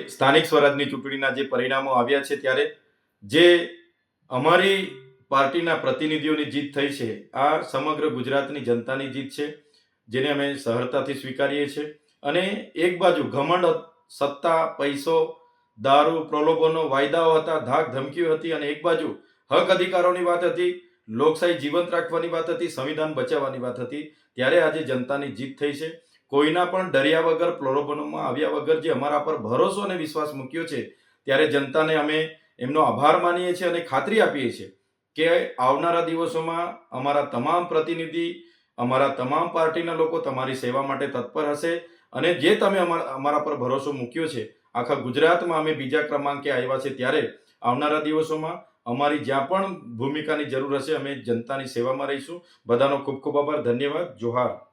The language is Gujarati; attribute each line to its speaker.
Speaker 1: સ્થાનિક સ્વરાજની ચૂંટણીના જે પરિણામો આવ્યા છે ત્યારે જે અમારી પાર્ટીના પ્રતિનિધિઓની જીત થઈ છે આ સમગ્ર ગુજરાતની જનતાની જીત છે, જેને અમે સહર્તાથી સ્વીકારીએ છીએ. અને એક બાજુ ઘમંડ, સત્તા, પૈસો, દારૂ, પ્રલોભનો, વાયદાઓ હતા, ધાક ધમકીઓ હતી, અને એક બાજુ હક અધિકારોની વાત હતી, લોકશાહી જીવંત રાખવાની વાત હતી, સંવિધાન બચાવવાની વાત હતી. ત્યારે આજે જનતાની જીત થઈ છે. કોઈના પણ ડર્યા વગર, પ્રલોભનોમાં આવ્યા વગર જે અમારા પર ભરોસો અને વિશ્વાસ મૂક્યો છે, ત્યારે જનતાને અમે એમનો આભાર માનીએ છીએ અને ખાતરી આપીએ છીએ કે આવનારા દિવસોમાં અમારા તમામ પ્રતિનિધિ, અમારા તમામ પાર્ટીના લોકો તમારી સેવા માટે તત્પર હશે. અને જે તમે અમારા પર ભરોસો મૂક્યો છે, આખા ગુજરાતમાં અમે બીજા ક્રમાંકે આવ્યા છે, ત્યારે આવનારા દિવસોમાં અમારી જ્યાં પણ ભૂમિકાની જરૂર હશે અમે જનતાની સેવામાં રહીશું. બધાનો ખૂબ ખૂબ આભાર. ધન્યવાદ. જોહાર.